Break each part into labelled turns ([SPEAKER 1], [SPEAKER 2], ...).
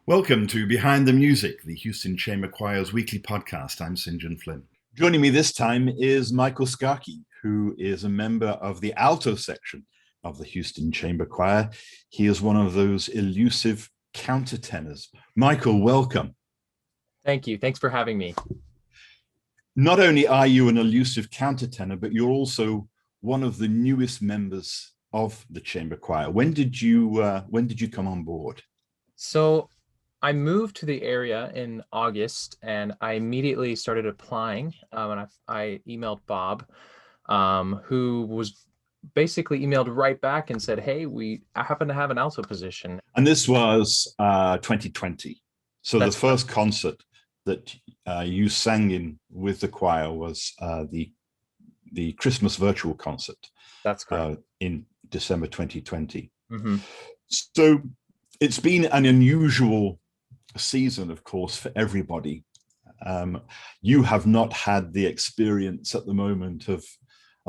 [SPEAKER 1] Welcome to Behind the Music, the Houston Chamber Choir's weekly podcast. I'm St. John Flynn. Joining me this time is Michael Skarke, who is a member of the alto section of the Houston Chamber Choir. He is one of those elusive countertenors. Michael, welcome.
[SPEAKER 2] Thank you. Thanks for having me.
[SPEAKER 1] Not only are you an elusive countertenor, but you're also one of the newest members of the Chamber Choir. When did you come on board?
[SPEAKER 2] So I moved to the area in August, and I immediately started applying. And I emailed Bob, who was basically emailed right back and said, "Hey, I happen to have an alto position."
[SPEAKER 1] And this was 2020. So the first concert that you sang in with the choir was the Christmas virtual concert.
[SPEAKER 2] That's correct.
[SPEAKER 1] In December 2020.
[SPEAKER 2] Mm-hmm.
[SPEAKER 1] So it's been an unusual season, of course, for everybody. You have not had the experience at the moment of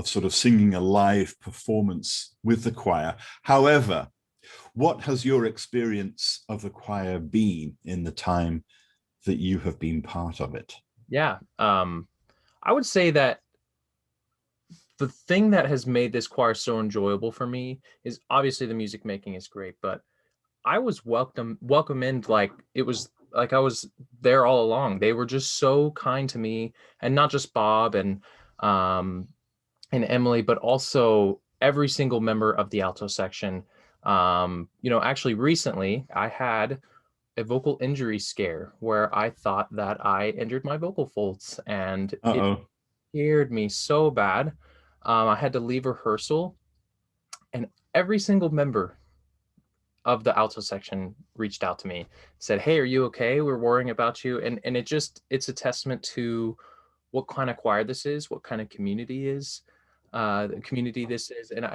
[SPEAKER 1] sort of singing a live performance with the choir. However, what has your experience of the choir been in the time that you have been part of it?
[SPEAKER 2] Yeah, I would say that the thing that has made this choir so enjoyable for me is obviously the music making is great, but I was welcome in like it was like I was there all along. They were just so kind to me, and not just Bob and Emily, but also every single member of the alto section. Actually recently I had a vocal injury scare where I thought that I injured my vocal folds, and it scared me so bad. I had to leave rehearsal, and every single member of the alto section reached out to me, said, "Hey, are you okay? We're worrying about you." And it's a testament to what kind of choir this is, what kind of the community this is. And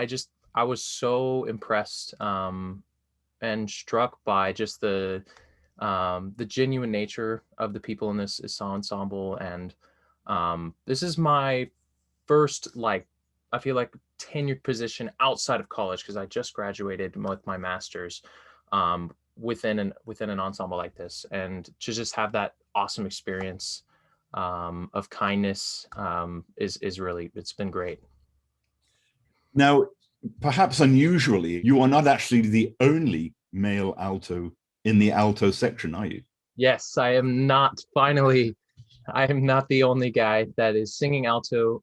[SPEAKER 2] I was so impressed and struck by just the genuine nature of the people in this ensemble. And this is my first, I feel like, tenured position outside of college, because I just graduated with my master's within an ensemble like this, and to just have that awesome experience of kindness is really, it's been great.
[SPEAKER 1] Now, perhaps unusually, you are not actually the only male alto in the alto section, are you?
[SPEAKER 2] Yes, I am not. Finally, I am not the only guy that is singing alto.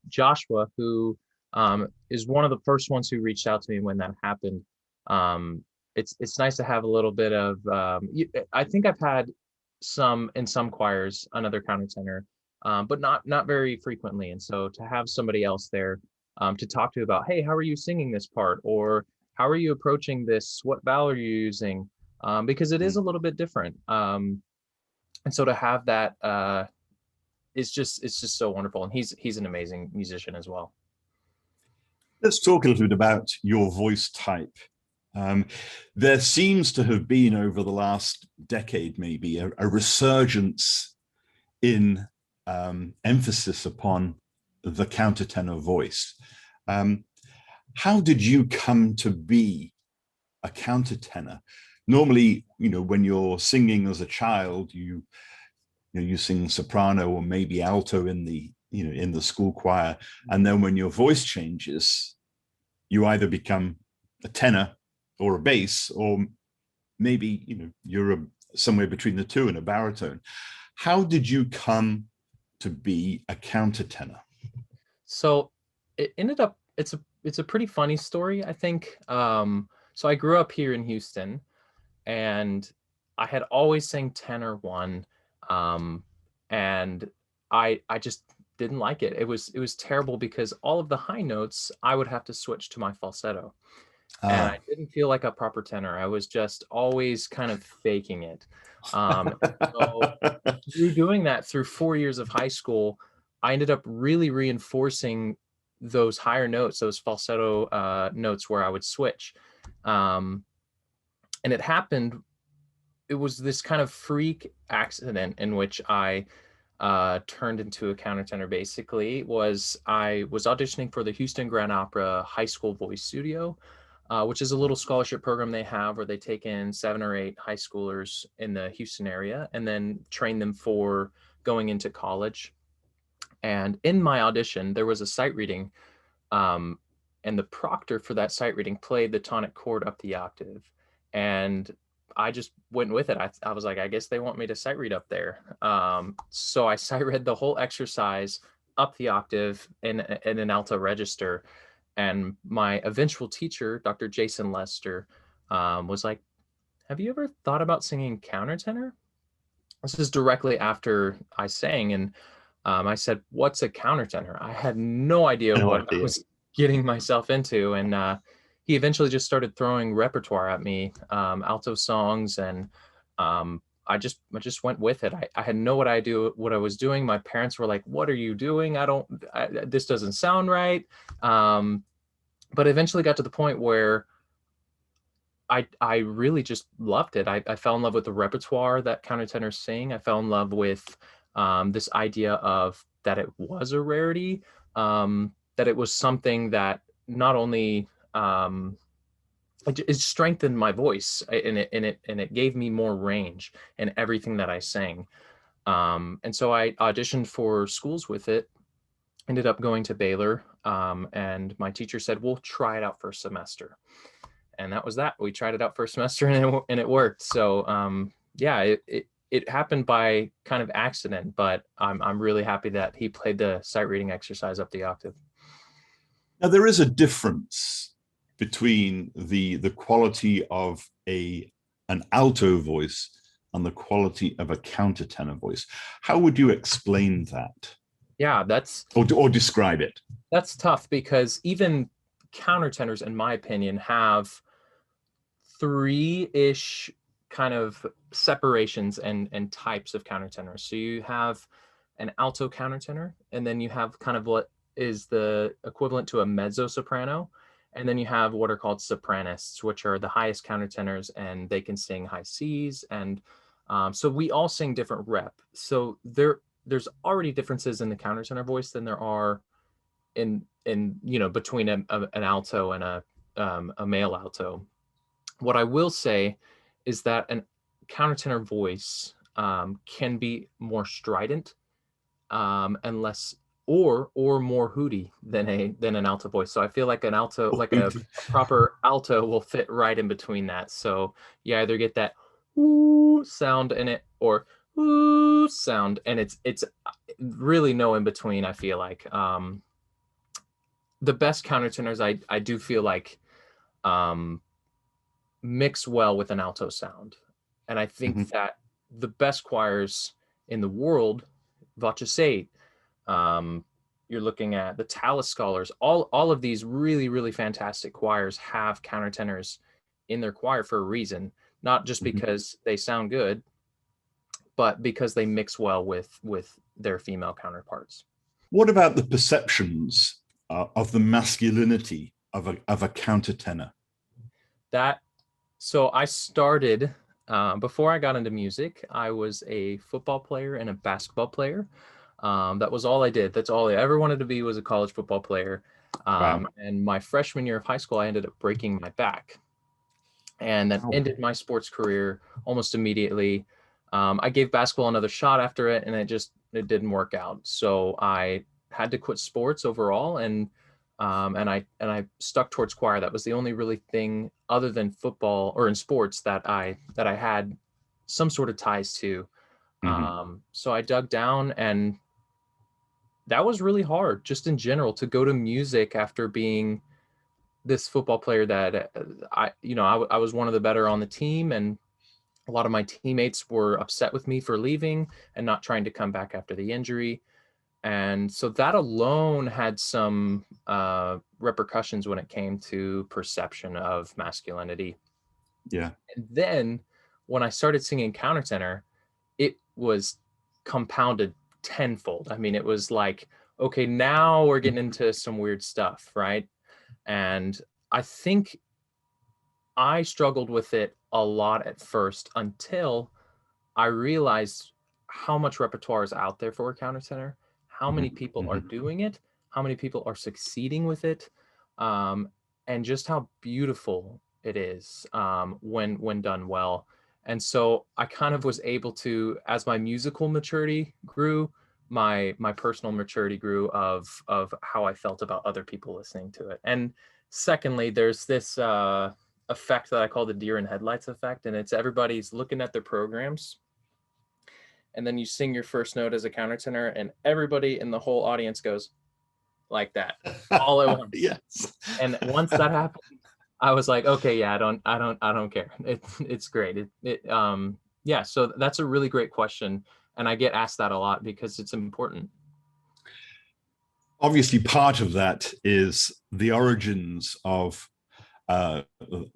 [SPEAKER 2] Joshua, who is one of the first ones who reached out to me when that happened. It's nice to have a little bit of. I think I've had in some choirs another countertenor, but not very frequently. And so to have somebody else there to talk to about, hey, how are you singing this part, or how are you approaching this? What vowel are you using? Because it is a little bit different. And so to have that it's just so wonderful. And he's an amazing musician as well.
[SPEAKER 1] Let's talk a little bit about your voice type. There seems to have been, over the last decade, maybe a resurgence in emphasis upon the countertenor voice. How did you come to be a countertenor? Normally, when you're singing as a child, you sing soprano or maybe alto in the school choir, and then when your voice changes, you either become a tenor or a bass, or maybe you're somewhere between the two and a baritone. How did you come to be a countertenor?
[SPEAKER 2] So it ended up, it's a pretty funny story, I think. So I grew up here in Houston, and I had always sang tenor one, and I just didn't like it. It was terrible because all of the high notes I would have to switch to my falsetto, and I didn't feel like a proper tenor. I was just always kind of faking it. So through doing that through 4 years of high school, I ended up really reinforcing those higher notes, those falsetto notes where I would switch. And it happened, it was this kind of freak accident in which I turned into a countertenor. Basically, I was auditioning for the Houston Grand Opera High School Voice Studio, which is a little scholarship program they have where they take in 7 or 8 high schoolers in the Houston area and then train them for going into college. And in my audition, there was a sight reading, and the proctor for that sight reading played the tonic chord up the octave. And I just went with it. I was like, I guess they want me to sight read up there. So I sight read the whole exercise up the octave in an alto register. And my eventual teacher, Dr. Jason Lester, was like, have you ever thought about singing countertenor? This is directly after I sang. And I said, what's a countertenor? I had no idea
[SPEAKER 1] No
[SPEAKER 2] what I
[SPEAKER 1] idea.
[SPEAKER 2] was getting myself into. And he eventually just started throwing repertoire at me, alto songs, and I just went with it. I had no idea what I was doing. My parents were like, "What are you doing? This doesn't sound right." But eventually got to the point where I really just loved it. I fell in love with the repertoire that countertenors sing. I fell in love with this idea of that it was a rarity, that it was something that not only it strengthened my voice, and it gave me more range in everything that I sang. And so I auditioned for schools with it. Ended up going to Baylor, and my teacher said, "We'll try it out for a semester." And that was that. We tried it out for a semester, and it worked. So yeah, it happened by kind of accident, but I'm really happy that he played the sight reading exercise up the octave.
[SPEAKER 1] Now, there is a difference between the quality of an alto voice and the quality of a countertenor voice. How would you explain that?
[SPEAKER 2] Yeah,
[SPEAKER 1] Or describe it?
[SPEAKER 2] that's tough, because even countertenors, in my opinion, have 3-ish kind of separations and types of countertenors. So you have an alto countertenor, and then you have kind of what is the equivalent to a mezzo soprano, and then you have what are called sopranists, which are the highest countertenors, and they can sing high Cs. And so we all sing different rep. So there's already differences in the countertenor voice than there are in between an alto and a male alto. What I will say is that an countertenor voice can be more strident, and less, or more hooty than an alto voice. So I feel like an alto, like a proper alto, will fit right in between that. So you either get that ooh sound in it or ooh sound, and it's really no in between. I feel like the best countertenors, I do feel like um, mix well with an alto sound. And I think that the best choirs in the world, VOCES8, you're looking at the Tallis Scholars, all of these really, really fantastic choirs have countertenors in their choir for a reason, not just because they sound good, but because they mix well with their female counterparts.
[SPEAKER 1] What about the perceptions of the masculinity of a countertenor?
[SPEAKER 2] So I started, before I got into music, I was a football player and a basketball player. That was all I did. That's all I ever wanted to be, was a college football player.
[SPEAKER 1] Wow.
[SPEAKER 2] And my freshman year of high school, I ended up breaking my back, and that ended my sports career almost immediately. I gave basketball another shot after it, and it didn't work out. So I had to quit sports overall, and I stuck towards choir. That was the only really thing other than football or in sports that I had some sort of ties to. So I dug down, and that was really hard, just in general, to go to music after being this football player that I was one of the better on the team, and a lot of my teammates were upset with me for leaving and not trying to come back after the injury. And so that alone had some repercussions when it came to perception of masculinity.
[SPEAKER 1] Yeah.
[SPEAKER 2] And then when I started singing countertenor, it was compounded tenfold. I mean, it was like, okay, now we're getting into some weird stuff, right? And I think I struggled with it a lot at first, until I realized how much repertoire is out there for a countertenor, how many people are doing it, how many people are succeeding with it. and just how beautiful it is when done well. And so I kind of was able to, as my musical maturity grew, my personal maturity grew of how I felt about other people listening to it. And secondly, there's this effect that I call the deer in headlights effect, and it's everybody's looking at their programs, and then you sing your first note as a countertenor, and everybody in the whole audience goes like that all at once.
[SPEAKER 1] Yes.
[SPEAKER 2] And once that happened, I was like, okay, yeah, I don't care. It's great. Yeah. So that's a really great question, and I get asked that a lot because it's important.
[SPEAKER 1] Obviously, part of that is the origins of the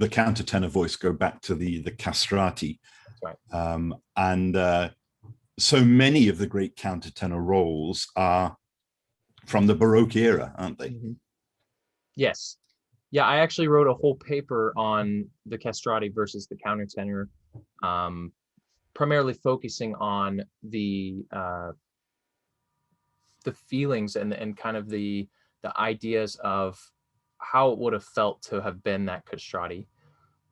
[SPEAKER 1] countertenor voice go back to the castrati.
[SPEAKER 2] That's right.
[SPEAKER 1] And so many of the great countertenor roles are from the Baroque era, aren't they?
[SPEAKER 2] Mm-hmm. Yes. Yeah, I actually wrote a whole paper on the castrati versus the countertenor, primarily focusing on the feelings and kind of the ideas of how it would have felt to have been that castrati.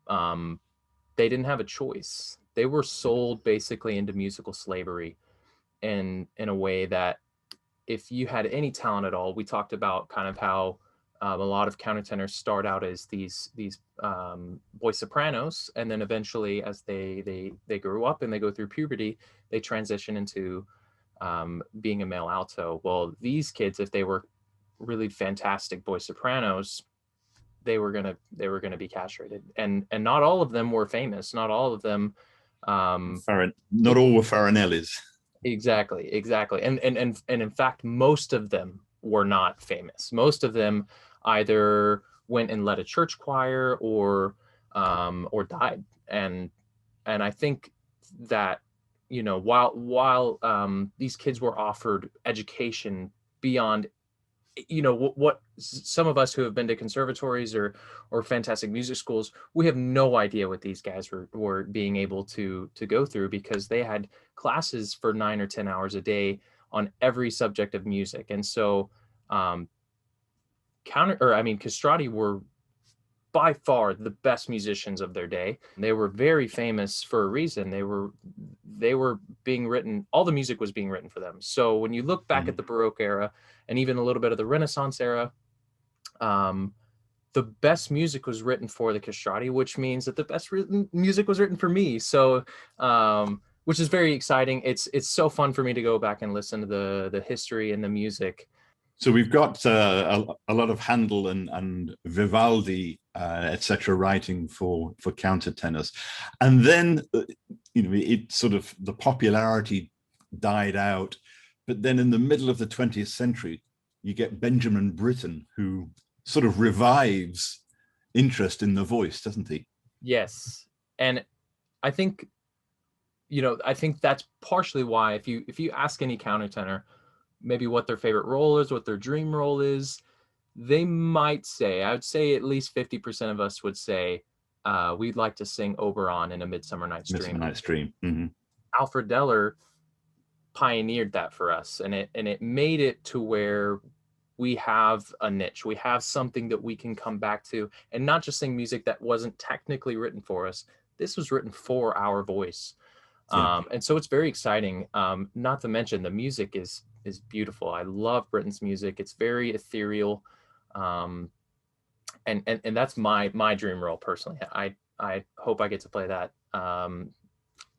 [SPEAKER 2] They didn't have a choice. They were sold basically into musical slavery in a way that if you had any talent at all, we talked about kind of how a lot of countertenors start out as these voice sopranos, and then eventually, as they grew up and they go through puberty, they transition into being a male alto. Well, these kids, if they were really fantastic voice sopranos, they were gonna be castrated, and not all of them were famous. Not all of them.
[SPEAKER 1] Not all were Farinellis.
[SPEAKER 2] Exactly. And in fact, most of them were not famous. Most of them either went and led a church choir or died. And I think that, while these kids were offered education beyond, what some of us who have been to conservatories or fantastic music schools, we have no idea what these guys were being able to go through, because they had classes for 9 or 10 hours a day on every subject of music. And so castrati were by far the best musicians of their day. They were very famous for a reason. They were being written, all the music was being written for them. So when you look back at the Baroque era and even a little bit of the Renaissance era, the best music was written for the castrati, which means that the best music was written for me. So which is very exciting. It's so fun for me to go back and listen to the history and the music.
[SPEAKER 1] So we've got a lot of Handel and Vivaldi, etc., writing for countertenors, and then it sort of, the popularity died out. But then in the middle of the 20th century, you get Benjamin Britten, who sort of revives interest in the voice, doesn't he?
[SPEAKER 2] Yes, and I think that's partially why if you ask any countertenor maybe what their favorite role is, what their dream role is, they might say, I would say at least 50% of us would say, we'd like to sing Oberon in A Midsummer Night's Dream.
[SPEAKER 1] Midsummer Night's Dream. Mm-hmm.
[SPEAKER 2] Alfred Deller pioneered that for us, and it made it to where we have a niche. We have something that we can come back to, and not just sing music that wasn't technically written for us. This was written for our voice. Yeah. And so it's very exciting. Not to mention the music is beautiful. I love Britten's music. It's very ethereal. And that's my dream role personally. I hope I get to play that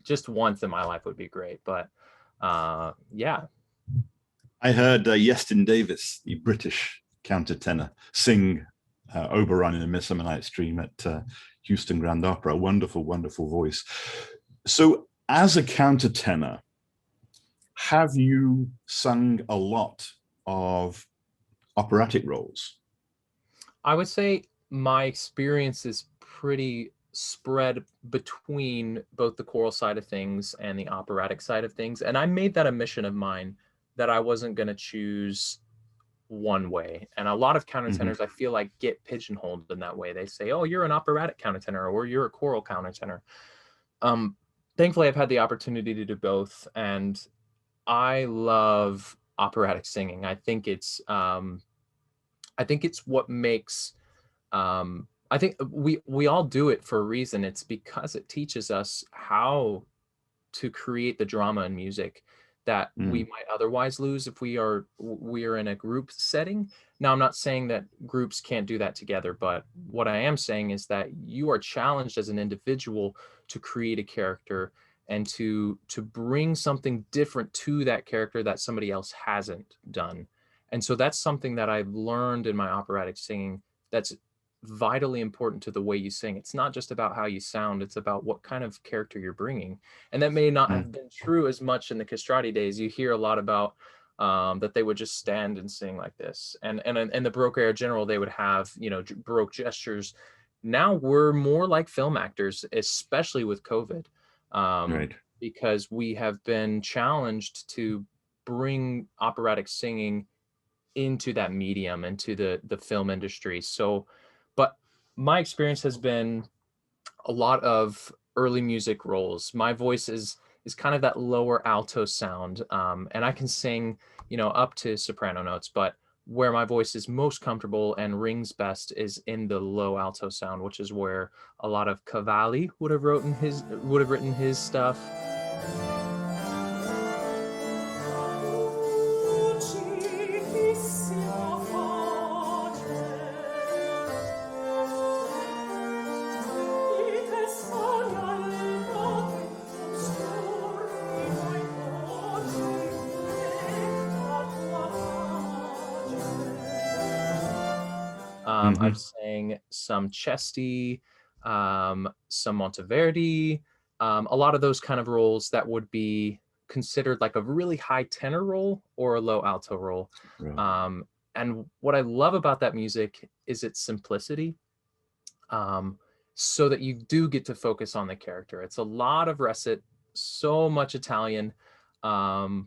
[SPEAKER 2] just once in my life would be great. But yeah.
[SPEAKER 1] I heard Iestyn Davis, the British countertenor, sing Oberon in A Midsummer Night's Dream at Houston Grand Opera. Wonderful, wonderful voice. So as a countertenor, have you sung a lot of operatic roles?
[SPEAKER 2] I would say my experience is pretty spread between both the choral side of things and the operatic side of things. And I made that a mission of mine, that I wasn't going to choose one way. And a lot of countertenors, I feel like, get pigeonholed in that way. They say, oh, you're an operatic countertenor, or you're a choral countertenor. Thankfully, I've had the opportunity to do both, and I love operatic singing. I think it's what makes I think we all do it for a reason. It's because it teaches us how to create the drama in music that we might otherwise lose if we are in a group setting. Now, I'm not saying that groups can't do that together, but what I am saying is that you are challenged as an individual to create a character and to bring something different to that character that somebody else hasn't done. And so that's something that I've learned in my operatic singing that's vitally important to the way you sing. It's not just about how you sound, it's about what kind of character you're bringing. And that may not have been true as much in the castrati days. You hear a lot about that they would just stand and sing like this. And in the Baroque era general, they would have, Baroque gestures. Now we're more like film actors, especially with COVID,
[SPEAKER 1] Right.
[SPEAKER 2] because we have been challenged to bring operatic singing into that medium, into the film industry. So, but my experience has been a lot of early music roles. My voice is kind of that lower alto sound, and I can sing, up to soprano notes. But where my voice is most comfortable and rings best is in the low alto sound, which is where a lot of Cavalli would have written his stuff. I've sang some Chesti, some Monteverdi, a lot of those kind of roles that would be considered like a really high tenor role or a low alto role.
[SPEAKER 1] Right.
[SPEAKER 2] And what I love about that music is its simplicity, so that you do get to focus on the character. It's a lot of recit, so much Italian, but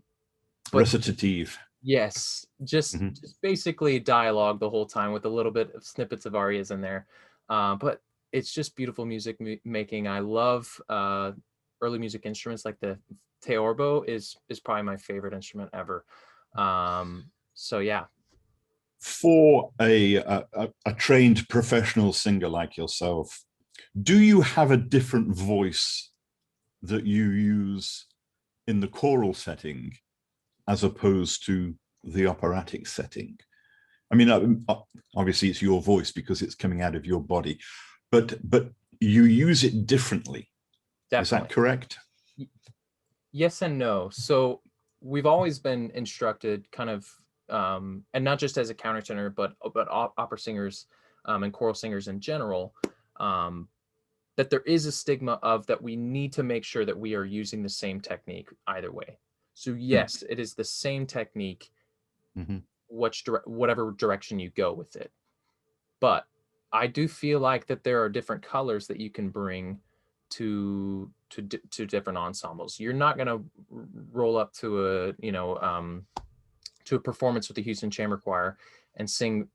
[SPEAKER 1] Recitative.
[SPEAKER 2] yes, just basically dialogue the whole time with a little bit of snippets of arias in there. But it's just beautiful music making. I love early music instruments like the theorbo is probably my favorite instrument ever. So yeah.
[SPEAKER 1] For a trained professional singer like yourself, do you have a different voice that you use in the choral setting as opposed to the operatic setting? I mean, obviously it's your voice because it's coming out of your body, but you use it differently.
[SPEAKER 2] Definitely.
[SPEAKER 1] Is that correct?
[SPEAKER 2] Yes and no. So we've always been instructed kind of, and not just as a countertenor, but opera singers and choral singers in general, that there is a stigma of that we need to make sure that we are using the same technique either way. So yes, it is the same technique, whatever direction you go with it. But I do feel like that there are different colors that you can bring to different ensembles. You're not going to roll up to a performance with the Houston Chamber Choir and sing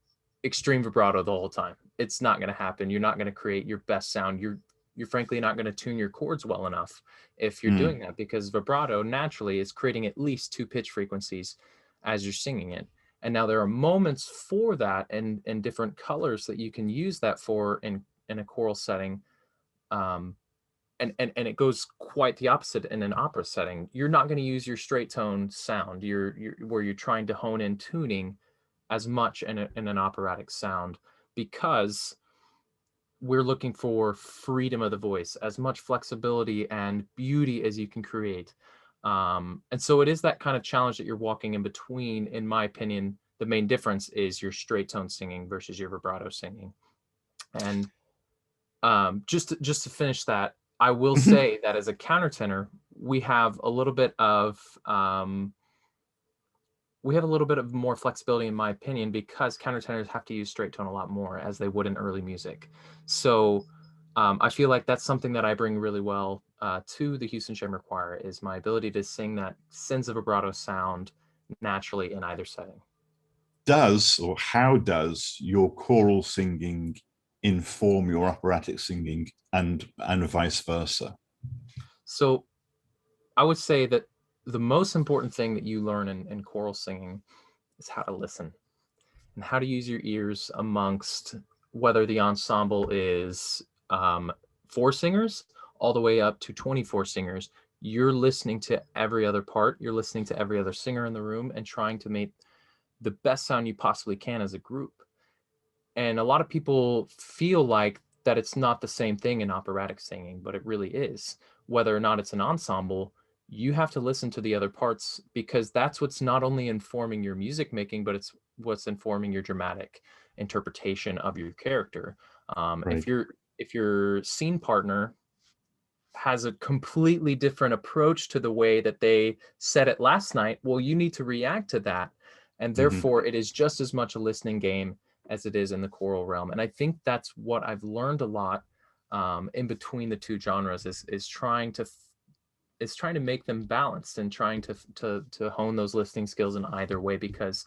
[SPEAKER 2] extreme vibrato the whole time. It's not going to happen. You're not going to create your best sound. You're frankly not going to tune your chords well enough if you're doing that, because vibrato naturally is creating at least 2 pitch frequencies as you're singing it. And now there are moments for that and different colors that you can use that for in a choral setting. And it goes quite the opposite in an opera setting. You're not going to use your straight tone sound. You're where you're trying to hone in tuning as much in an operatic sound, because we're looking for freedom of the voice, as much flexibility and beauty as you can create. And so it is that kind of challenge that you're walking in between. In my opinion, the main difference is your straight tone singing versus your vibrato singing. And just to finish that, I will say that as a countertenor, we have a little bit of more flexibility, in my opinion, because countertenors have to use straight tone a lot more as they would in early music. So I feel like that's something that I bring really well to the Houston Chamber Choir, is my ability to sing that sense of vibrato sound naturally in either setting.
[SPEAKER 1] How does your choral singing inform your operatic singing and vice versa?
[SPEAKER 2] So I would say that the most important thing that you learn in choral singing is how to listen and how to use your ears amongst whether the ensemble is 4 singers all the way up to 24 singers, you're listening to every other part. You're listening to every other singer in the room and trying to make the best sound you possibly can as a group. And a lot of people feel like that it's not the same thing in operatic singing, but it really is. Whether or not it's an ensemble, you have to listen to the other parts, because that's what's not only informing your music making, but it's what's informing your dramatic interpretation of your character.
[SPEAKER 1] Right.
[SPEAKER 2] If your scene partner has a completely different approach to the way that they said it last night, well, you need to react to that. And
[SPEAKER 1] Hmm.
[SPEAKER 2] therefore, it is just as much a listening game as it is in the choral realm. And I think that's what I've learned a lot in between the two genres, is trying to make them balanced and trying to hone those listening skills in either way, because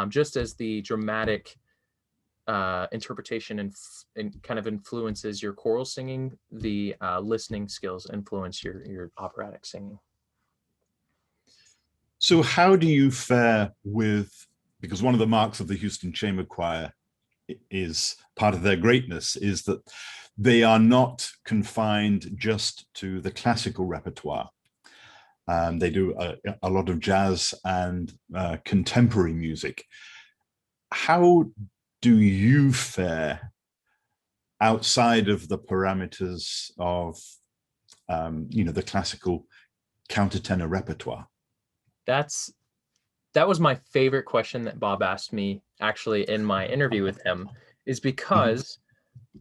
[SPEAKER 2] just as the dramatic interpretation and kind of influences your choral singing, the listening skills influence your operatic singing.
[SPEAKER 1] So how do you fare with, because one of the marks of the Houston Chamber Choir is, part of their greatness is that they are not confined just to the classical repertoire. They do a lot of jazz and contemporary music. How do you fare outside of the parameters of the classical countertenor repertoire?
[SPEAKER 2] That was my favorite question that Bob asked me actually in my interview with him, is because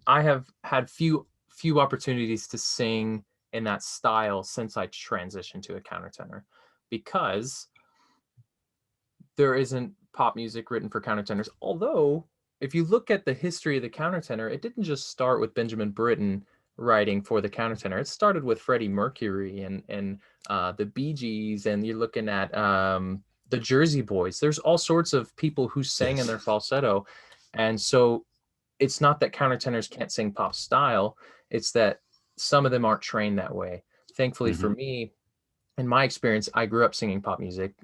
[SPEAKER 2] I have had few opportunities to sing in that style since I transitioned to a countertenor, because there isn't pop music written for countertenors. Although, if you look at the history of the countertenor, it didn't just start with Benjamin Britten writing for the countertenor. It started with Freddie Mercury and the Bee Gees, and you're looking at the Jersey Boys. There's all sorts of people who sang in their falsetto, and so it's not that countertenors can't sing pop style. It's that some of them aren't trained that way. Thankfully for me, in my experience, I grew up singing pop music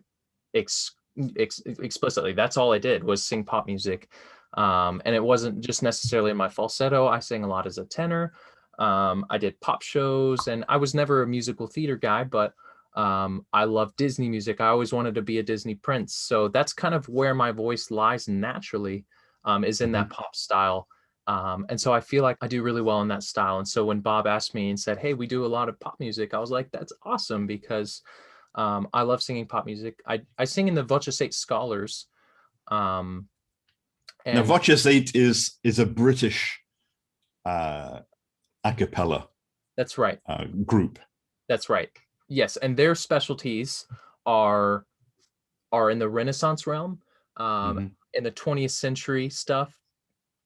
[SPEAKER 2] explicitly. That's all I did was sing pop music. And it wasn't just necessarily my falsetto. I sang a lot as a tenor. I did pop shows, and I was never a musical theater guy, but I love Disney music. I always wanted to be a Disney prince. So that's kind of where my voice lies naturally, is in that pop style. And so I feel like I do really well in that style. And so when Bob asked me and said, "Hey, we do a lot of pop music," I was like, "That's awesome," because I love singing pop music. I sing in the VOCES8 Scholars.
[SPEAKER 1] Now,
[SPEAKER 2] And
[SPEAKER 1] VOCES8 is a British a cappella
[SPEAKER 2] that's right.
[SPEAKER 1] group.
[SPEAKER 2] That's right. Yes, and their specialties are in the Renaissance realm, in the 20th century stuff,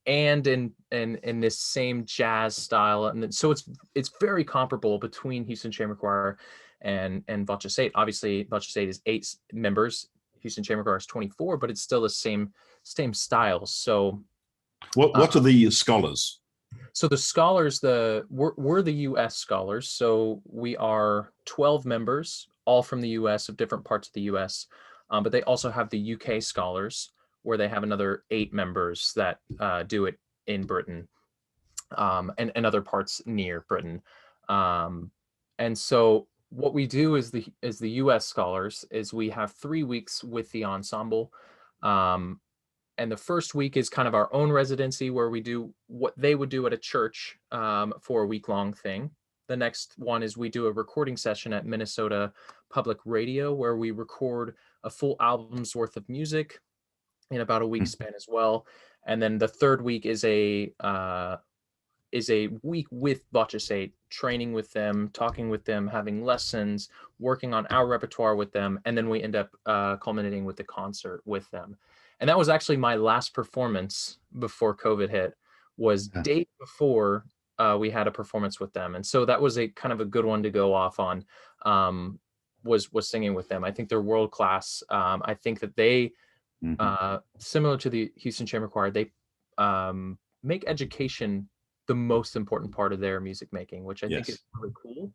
[SPEAKER 2] and in this same jazz style. And so it's very comparable between Houston Chamber Choir and VOCES8. Obviously, VOCES8 is 8 members. Houston Chamber Choir is 24, but it's still the same style. So
[SPEAKER 1] What are the scholars?
[SPEAKER 2] So the scholars, we're the U.S. scholars. So we are 12 members, all from the U.S., of different parts of the U.S. But they also have the U.K. scholars, where they have another 8 members that do it in Britain, and other parts near Britain. And so what we do is the U.S. scholars is we have 3 weeks with the ensemble. And the first week is kind of our own residency, where we do what they would do at a church for a week-long thing. The next one is we do a recording session at Minnesota Public Radio, where we record a full album's worth of music in about a week span as well. And then the third week is a week with VOCES8, training with them, talking with them, having lessons, working on our repertoire with them, and then we end up culminating with the concert with them. And that was actually my last performance before COVID hit, was days before we had a performance with them. And so that was a kind of a good one to go off on, was singing with them. I think they're world class. I think that they, similar to the Houston Chamber Choir, they make education the most important part of their music making, which I think is really cool.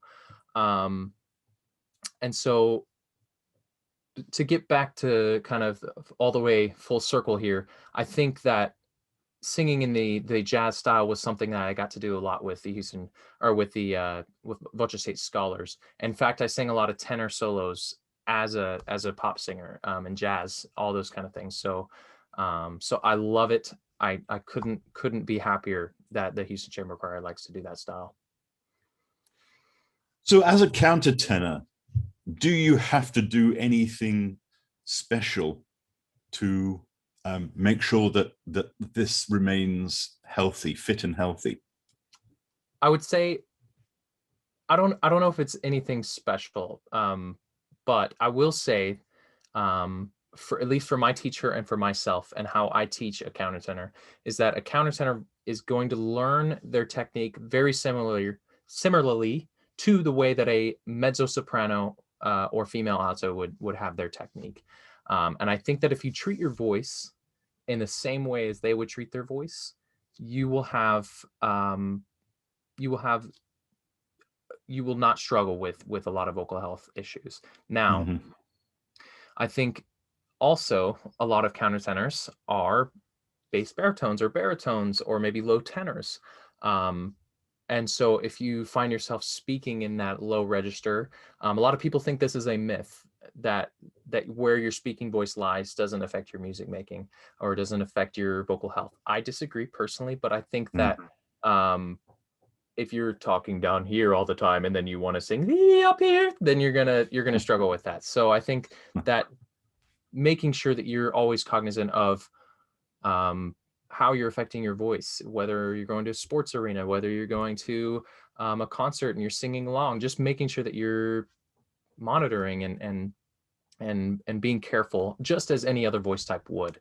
[SPEAKER 2] And so to get back to kind of all the way full circle here, I think that singing in the jazz style was something that I got to do a lot with the Houston, or with the with VOCES8 Scholars. In fact, I sang a lot of tenor solos as a pop singer, and jazz, all those kind of things. So so I love it. I couldn't be happier that the Houston Chamber Choir likes to do that style.
[SPEAKER 1] So as a countertenor, do you have to do anything special to make sure that this remains healthy, fit and healthy?
[SPEAKER 2] I would say I don't know if it's anything special, but I will say, for at least for my teacher and for myself and how I teach a countertenor, is that a countertenor is going to learn their technique very similarly to the way that a mezzo soprano or female alto would have their technique. And I think that if you treat your voice in the same way as they would treat their voice, you will have you will have you will not struggle with a lot of vocal health issues. Now,
[SPEAKER 1] Mm-hmm.
[SPEAKER 2] I think also a lot of countertenors are bass baritones or baritones or maybe low tenors. Um, and so if you find yourself speaking in that low register, a lot of people think this is a myth, that where your speaking voice lies doesn't affect your music making or doesn't affect your vocal health. I disagree personally, but I think that if you're talking down here all the time and then you want to sing up here, then you're gonna struggle with that. So I think that making sure that you're always cognizant of how you're affecting your voice, whether you're going to a sports arena, whether you're going to a concert and you're singing along, just making sure that you're monitoring and being careful, just as any other voice type would.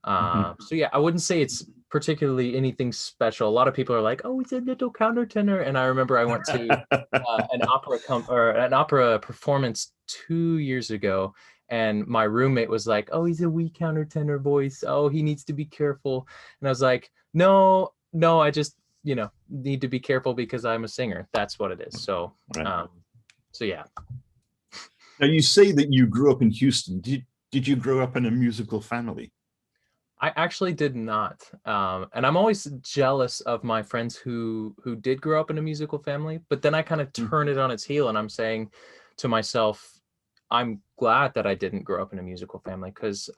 [SPEAKER 2] So yeah, I wouldn't say it's particularly anything special. A lot of people are like, "Oh, it's a little countertenor," and I remember I went to an opera performance 2 years ago, and my roommate was like, "Oh, he's a wee countertenor voice. Oh, he needs to be careful." And I was like, "No, no, I just need to be careful because I'm a singer. That's what it is." So,
[SPEAKER 1] Right.
[SPEAKER 2] so yeah.
[SPEAKER 1] Now, you say that you grew up in Houston. Did you grow up in a musical family?
[SPEAKER 2] I actually did not, and I'm always jealous of my friends who did grow up in a musical family. But then I kind of turn it on its heel, and I'm saying to myself, I'm glad that I didn't grow up in a musical family, because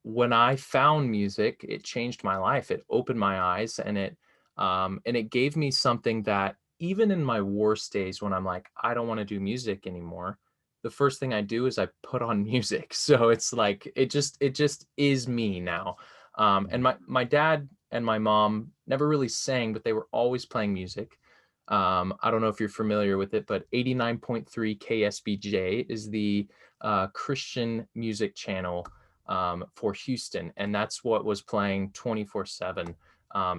[SPEAKER 2] when I found music, it changed my life. It opened my eyes, and it gave me something that even in my worst days, when I'm like, I don't want to do music anymore, the first thing I do is I put on music. So it's like it just is me now. And my dad and my mom never really sang, but they were always playing music. I don't know if you're familiar with it, but 89.3 KSBJ is the Christian music channel for Houston, and that's what was playing 24/7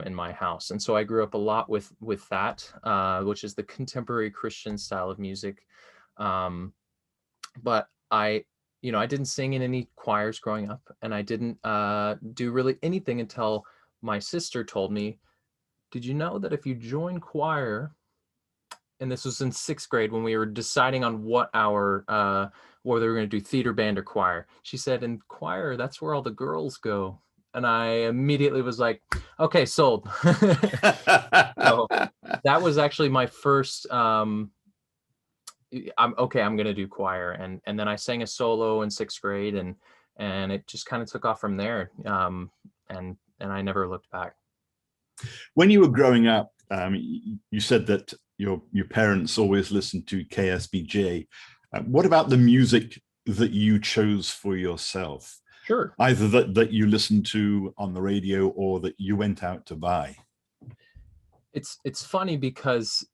[SPEAKER 2] in my house. And so I grew up a lot with that, which is the contemporary Christian style of music. Um, but I didn't sing in any choirs growing up, and I didn't do really anything until my sister told me, "Did you know that if you join choir," and this was in 6th grade when we were deciding on whether we were going to do theater, band, or choir. She said, "In choir, that's where all the girls go." And I immediately was like, "Okay, sold." So that was actually my first. I'm going to do choir, and then I sang a solo in 6th grade, and it just kind of took off from there. And I never looked back.
[SPEAKER 1] When you were growing up, you said that your parents always listened to KSBJ. What about the music that you chose for yourself?
[SPEAKER 2] Sure.
[SPEAKER 1] Either that you listened to on the radio or that you went out to buy?
[SPEAKER 2] It's funny because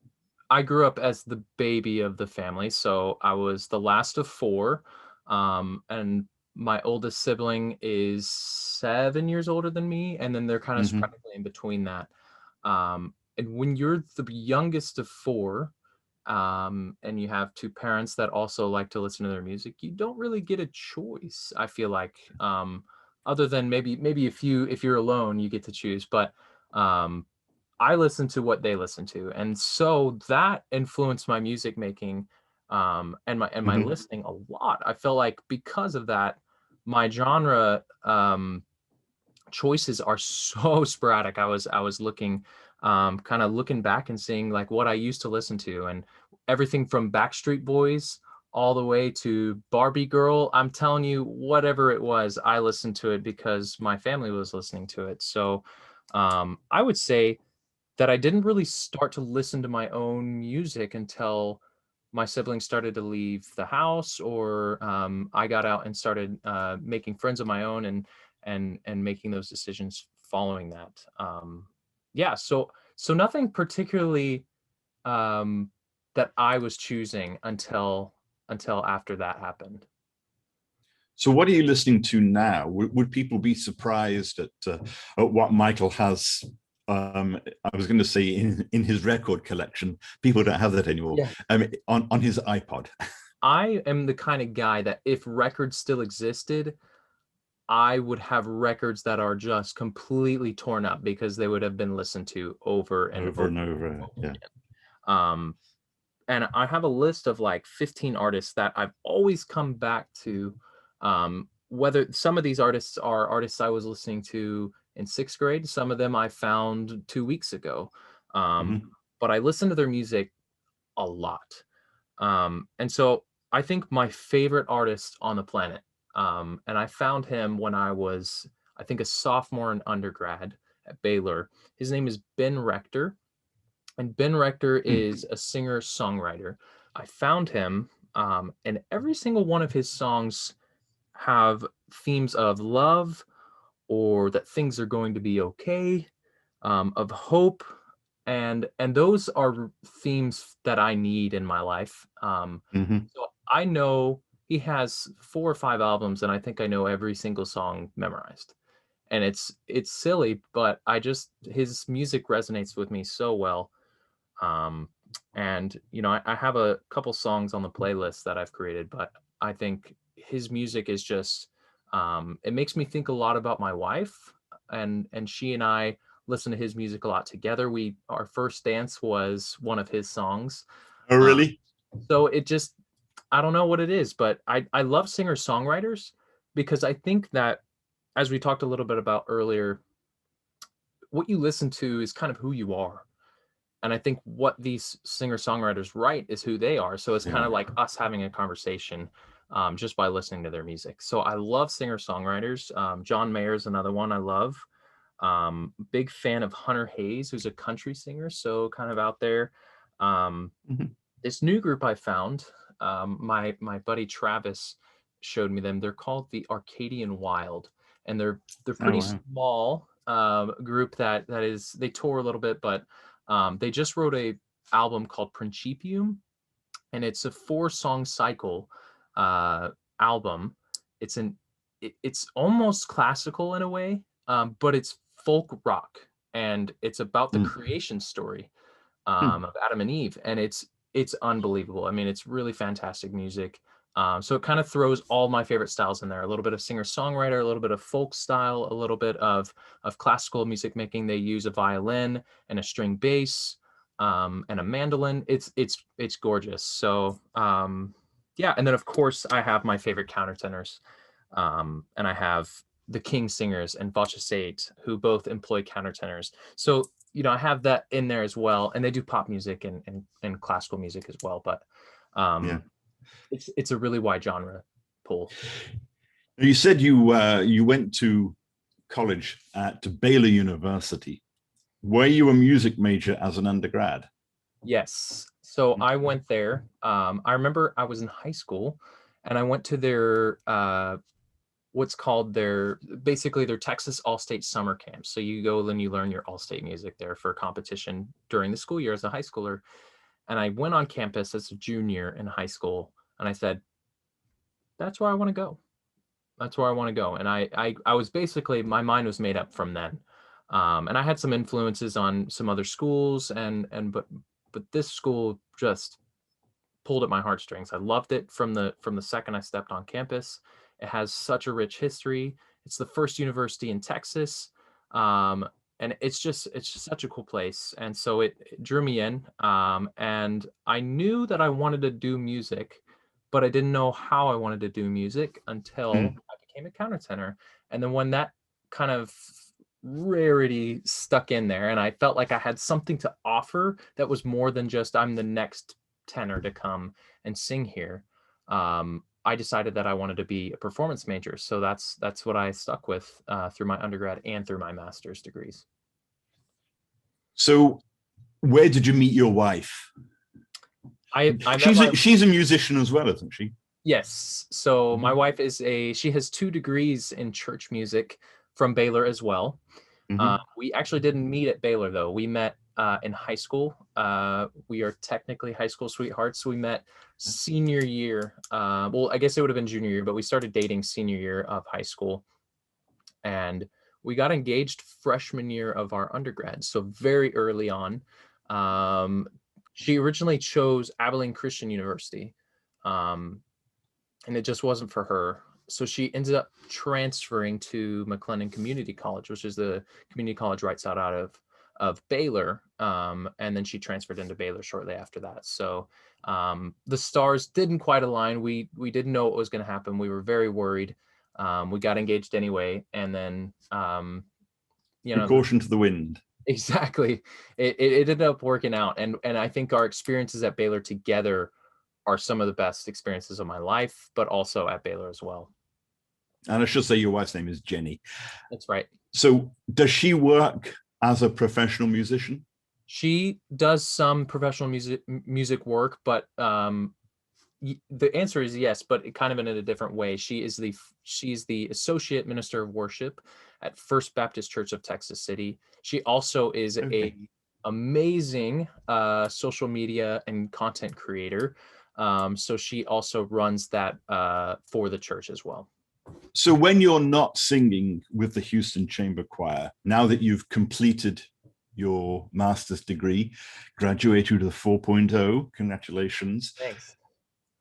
[SPEAKER 2] I grew up as the baby of the family, so I was the last of four, and my oldest sibling is 7 years older than me, and then they're kind of practically in between that. And when you're the youngest of four, and you have two parents that also like to listen to their music, you don't really get a choice, I feel like, other than maybe if you're alone, you get to choose, but um, I listen to what they listen to, and so that influenced my music making, and my listening a lot. I feel like because of that, my genre choices are so sporadic. I was looking, kind of looking back and seeing like what I used to listen to, and everything from Backstreet Boys all the way to Barbie Girl. I'm telling you, whatever it was, I listened to it because my family was listening to it. So I would say that I didn't really start to listen to my own music until my siblings started to leave the house, or I got out and started making friends of my own, and making those decisions following that. Yeah, so nothing particularly that I was choosing until after that happened.
[SPEAKER 1] So what are you listening to now? Would people be surprised at what Michael has? I was going to say in his record collection. People don't have that anymore.
[SPEAKER 2] Yeah.
[SPEAKER 1] On his iPod.
[SPEAKER 2] I am the kind of guy that if records still existed, I would have records that are just completely torn up because they would have been listened to over and
[SPEAKER 1] Over
[SPEAKER 2] over
[SPEAKER 1] and over.
[SPEAKER 2] again.
[SPEAKER 1] Yeah.
[SPEAKER 2] Um, and I have a list of like 15 artists that I've always come back to. Whether some of these artists are artists I was listening to in sixth grade, some of them I found 2 weeks ago.
[SPEAKER 1] Mm-hmm.
[SPEAKER 2] But I listen to their music a lot. And so I think my favorite artist on the planet, and I found him when I was, I think, a sophomore in undergrad at Baylor. His name is Ben Rector, and Ben Rector is a singer-songwriter. I found him, and every single one of his songs have themes of love, or that things are going to be okay, of hope, and those are themes that I need in my life.
[SPEAKER 1] Mm-hmm.
[SPEAKER 2] So I know he has 4 or 5 albums, and I think I know every single song memorized. And it's silly, but his music resonates with me so well. Um, and I have a couple songs on the playlist that I've created, but I think his music is just, it makes me think a lot about my wife, and she and I listen to his music a lot together. Our first dance was one of his songs.
[SPEAKER 1] Oh,
[SPEAKER 2] Uh,
[SPEAKER 1] really?
[SPEAKER 2] so it just, I don't know what it is, but I love singer-songwriters because I think that, as we talked a little bit about earlier, what you listen to is kind of who you are. And I think what these singer-songwriters write is who they are. So it's kind
[SPEAKER 1] Yeah.
[SPEAKER 2] of like us having a conversation, just by listening to their music. So I love singer-songwriters. John Mayer is another one I love. Big fan of Hunter Hayes, who's a country singer, so kind of out there. Um,
[SPEAKER 1] Mm-hmm.
[SPEAKER 2] this new group I found, my buddy Travis showed me them. They're called the Arcadian Wild, and they're
[SPEAKER 1] Oh,
[SPEAKER 2] pretty
[SPEAKER 1] wow.
[SPEAKER 2] small group that is, they tour a little bit, but they just wrote a album called Principium, and it's a 4-song cycle album. It's almost classical in a way, but it's folk rock, and it's about the
[SPEAKER 1] Mm.
[SPEAKER 2] creation story
[SPEAKER 1] Mm.
[SPEAKER 2] of Adam and Eve, and it's unbelievable. I mean, it's really fantastic music. So it kind of throws all my favorite styles in there: a little bit of singer-songwriter, a little bit of folk style, a little bit of classical music making. They use a violin and a string bass, and a mandolin. It's gorgeous. So yeah, and then of course I have my favorite countertenors, and I have the King Singers and VOCES8, who both employ countertenors. So I have that in there as well, and they do pop music and classical music as well. But
[SPEAKER 1] Yeah.
[SPEAKER 2] it's a really wide genre pool.
[SPEAKER 1] You said you went to college at Baylor University. Were you a music major as an undergrad?
[SPEAKER 2] Yes. So I went there. I remember I was in high school, and I went to their what's called basically their Texas All-State summer camp. So you go and you learn your all-state music there for competition during the school year as a high schooler. And I went on campus as a junior in high school, and I said, that's where I want to go. That's where I want to go. And I was basically, my mind was made up from then. And I had some influences on some other schools, but this school just pulled at my heartstrings. I loved it from the second I stepped on campus. It has such a rich history. It's the first university in Texas. And it's just such a cool place. And so it drew me in. And I knew that I wanted to do music, but I didn't know how I wanted to do music until
[SPEAKER 1] Mm.
[SPEAKER 2] I became a countertenor. And then when that kind of rarity stuck in there, and I felt like I had something to offer that was more than just I'm the next tenor to come and sing here. I decided that I wanted to be a performance major, so that's what I stuck with through my undergrad and through my master's degrees.
[SPEAKER 1] So where did you meet your wife?
[SPEAKER 2] I met
[SPEAKER 1] She's a musician as well, isn't she?
[SPEAKER 2] Yes. So my wife she has 2 degrees in church music from Baylor as well. We actually didn't meet at Baylor though. We met in high school. We are technically high school sweethearts. So we met senior year. Well, I guess it would have been junior year, but we started dating senior year of high school. And we got engaged freshman year of our undergrad. So very early on. She originally chose Abilene Christian University. And it just wasn't for her. So she ended up transferring to McLennan Community College, which is the community college right side out of Baylor. And then she transferred into Baylor shortly after that. So the stars didn't quite align. We didn't know what was going to happen. We were very worried. We got engaged anyway. And then,
[SPEAKER 1] caution to the wind.
[SPEAKER 2] Exactly. It ended up working out. And I think our experiences at Baylor together are some of the best experiences of my life, but also at Baylor as well.
[SPEAKER 1] And I should say your wife's name is Jenny.
[SPEAKER 2] That's right.
[SPEAKER 1] So does she work as a professional musician?
[SPEAKER 2] She does some professional music work, but the answer is yes, but kind of in a different way. She's the associate minister of worship at First Baptist Church of Texas City. She also is a amazing social media and content creator. So she also runs that for the church as well.
[SPEAKER 1] So when you're not singing with the Houston Chamber Choir, now that you've completed your master's degree, graduated with a 4.0, congratulations.
[SPEAKER 2] Thanks.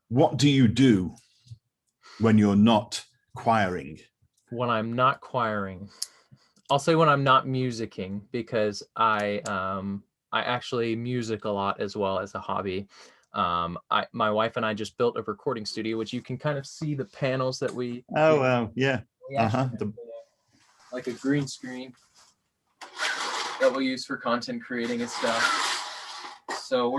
[SPEAKER 1] What do you do when you're not choiring?
[SPEAKER 2] When I'm not choiring, I'll say when I'm not musicking, because I actually music a lot as well as a hobby. My wife and I just built a recording studio, which you can kind of see the panels that we.
[SPEAKER 1] Oh, wow. Yeah.
[SPEAKER 2] Like a green screen that we'll use for content creating and stuff. So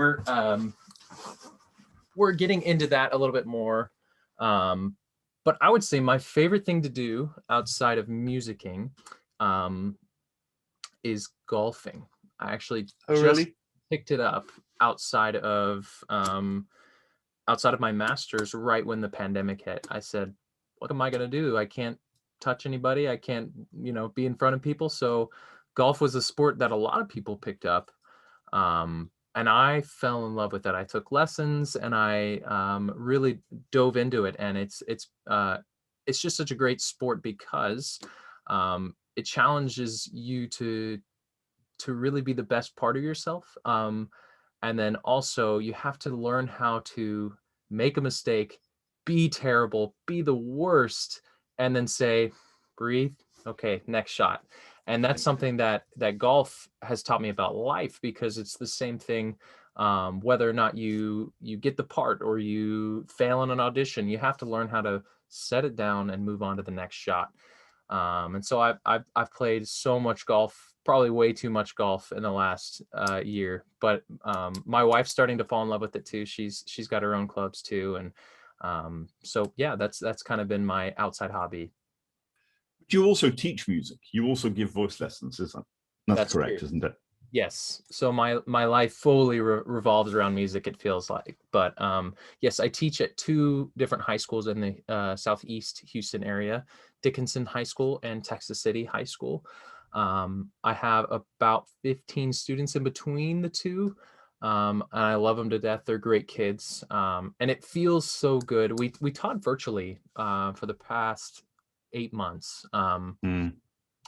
[SPEAKER 2] we're getting into that a little bit more. But I would say my favorite thing to do outside of musicking is golfing. I actually picked it up outside of my master's right when the pandemic hit. I said, what am I going to do? I can't touch anybody. I can't, be in front of people. So golf was a sport that a lot of people picked up. And I fell in love with it. I took lessons and I really dove into it. And it's just such a great sport because it challenges you to really be the best part of yourself. And then also you have to learn how to make a mistake, be terrible, be the worst, and then say, breathe, okay, next shot. And that's something that golf has taught me about life, because it's the same thing. Whether or not you get the part or you fail in an audition, you have to learn how to set it down and move on to the next shot. And so I've played so much golf, probably way too much golf in the last year. But my wife's starting to fall in love with it too. She's got her own clubs too, and so yeah, that's kind of been my outside hobby.
[SPEAKER 1] But you also teach music. You also give voice lessons, isn't it? That's correct,
[SPEAKER 2] true.
[SPEAKER 1] Isn't it?
[SPEAKER 2] Yes. So my life fully revolves around music, it feels like. But yes, I teach at 2 different high schools in the Southeast Houston area, Dickinson High School and Texas City High School. I have about 15 students in between the 2. And I love them to death. They're great kids. And it feels so good. We taught virtually for the past 8 months. And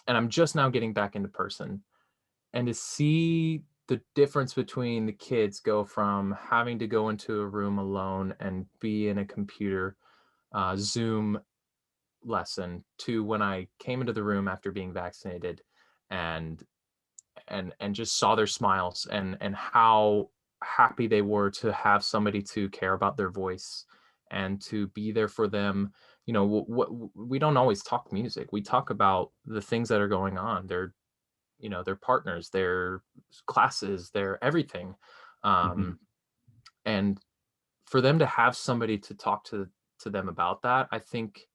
[SPEAKER 2] I'm just now getting back into person. And to see the difference between the kids go from having to go into a room alone and be in a computer Zoom lesson to when I came into the room after being vaccinated and just saw their smiles and how happy they were to have somebody to care about their voice and to be there for them. We don't always talk music. We talk about the things that are going on. They're their partners, their classes, their everything. And for them to have somebody to talk to them about that, I think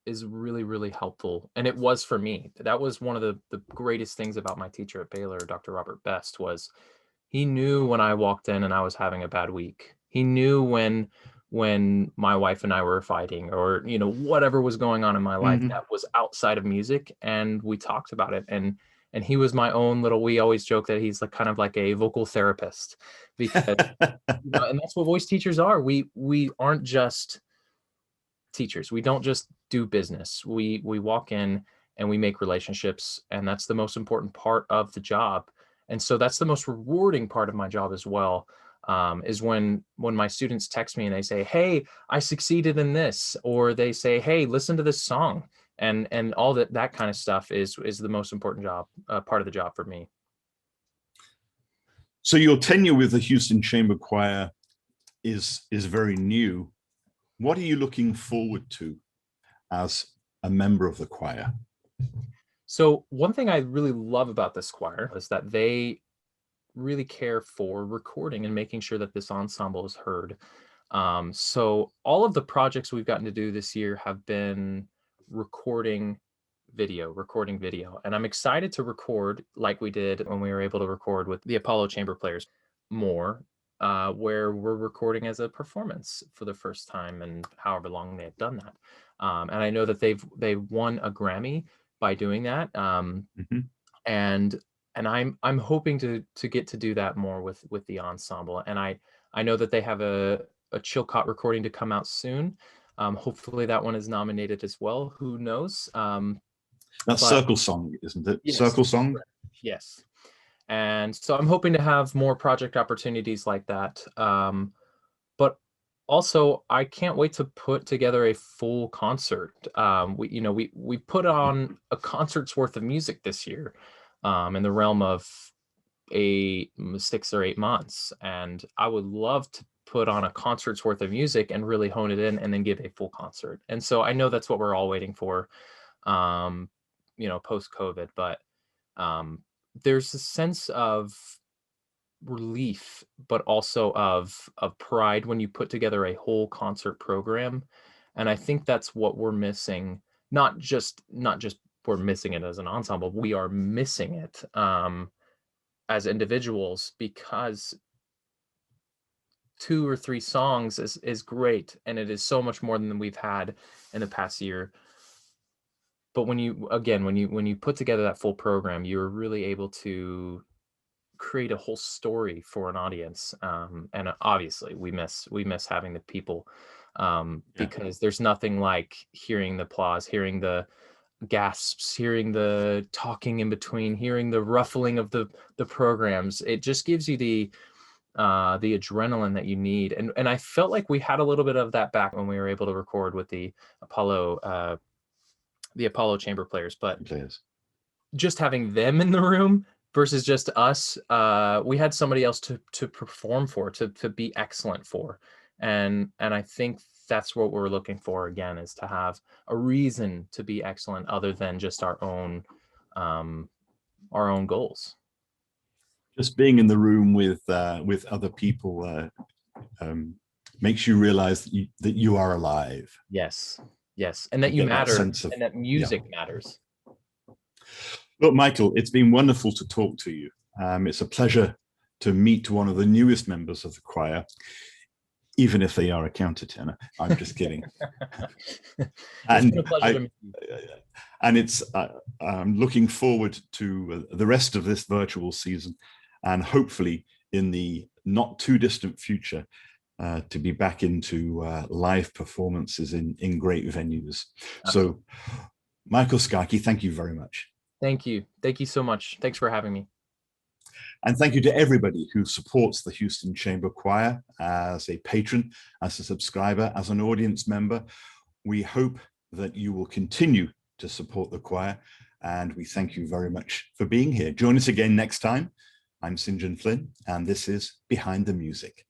[SPEAKER 2] is really, really helpful. And it was for me. That was one of the greatest things about my teacher at Baylor, Dr. Robert Best, was he knew when I walked in and I was having a bad week. He knew when my wife and I were fighting, or, whatever was going on in my life that was outside of music. And we talked about it. And he was my own little, we always joke that he's like kind of like a vocal therapist, because, and that's what voice teachers are. We aren't just teachers. We don't just do business. We walk in and we make relationships, and that's the most important part of the job. And so that's the most rewarding part of my job as well, is when my students text me and they say, hey, I succeeded in this, or they say, hey, listen to this song, and all that kind of stuff is the most important part of the job for me.
[SPEAKER 1] So your tenure with the Houston Chamber Choir is very new. What are you looking forward to as a member of the choir?
[SPEAKER 2] So one thing I really love about this choir is that they really care for recording and making sure that this ensemble is heard. So all of the projects we've gotten to do this year have been recording video. And I'm excited to record like we did when we were able to record with the Apollo Chamber Players more, where we're recording as a performance for the first time and however long they've done that. And I know that they've won a Grammy by doing that. And I'm hoping to get to do that more with the ensemble. And I know that they have a Chilcott recording to come out soon. Hopefully that one is nominated as well. Who knows?
[SPEAKER 1] That's Circle Song, isn't it?
[SPEAKER 2] Yes,
[SPEAKER 1] Circle Song?
[SPEAKER 2] yes. And so I'm hoping to have more project opportunities like that. But also, I can't wait to put together a full concert. We put on a concert's worth of music this year, in the realm of 6 or 8 months, and I would love to put on a concert's worth of music and really hone it in, and then give a full concert. And so I know that's what we're all waiting for, post COVID. But there's a sense of relief, but also of pride when you put together a whole concert program. And I think that's what we're missing. Not just we're missing it as an ensemble, we are missing it as individuals, because 2 or 3 songs is great, and it is so much more than we've had in the past year. But when you put together that full program, you're really able to create a whole story for an audience. And obviously we miss having the people, because there's nothing like hearing the applause, hearing the gasps, hearing the talking in between, hearing the ruffling of the programs. It just gives you the adrenaline that you need. And I felt like we had a little bit of that back when we were able to record with the Apollo Chamber Players. But just having them in the room versus just us, we had somebody else to perform for, to be excellent for. And I think that's what we're looking for again, is to have a reason to be excellent other than just our own goals.
[SPEAKER 1] Just being in the room with other people makes you realize that you are alive.
[SPEAKER 2] Yes, and that you matter, and that music matters.
[SPEAKER 1] Look, Michael, it's been wonderful to talk to you. It's a pleasure to meet one of the newest members of the choir, even if they are a countertenor. I'm just kidding.
[SPEAKER 2] It's been a pleasure to meet you.
[SPEAKER 1] And I'm looking forward to the rest of this virtual season, and hopefully in the not too distant future, to be back into live performances in great venues. Absolutely. So, Michael Skarke, thank you very much.
[SPEAKER 2] Thank you so much. Thanks for having me.
[SPEAKER 1] And thank you to everybody who supports the Houston Chamber Choir as a patron, as a subscriber, as an audience member. We hope that you will continue to support the choir, and we thank you very much for being here. Join us again next time. I'm St. John Flynn, and this is Behind the Music.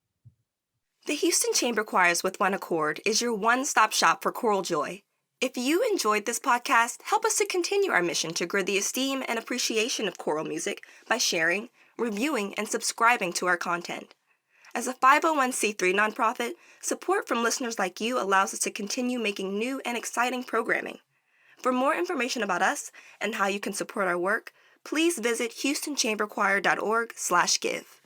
[SPEAKER 3] The Houston Chamber Choirs with One Accord is your one-stop shop for choral joy. If you enjoyed this podcast, help us to continue our mission to grow the esteem and appreciation of choral music by sharing, reviewing, and subscribing to our content. As a 501c3 nonprofit, support from listeners like you allows us to continue making new and exciting programming. For more information about us and how you can support our work, please visit houstonchamberchoir.org/give.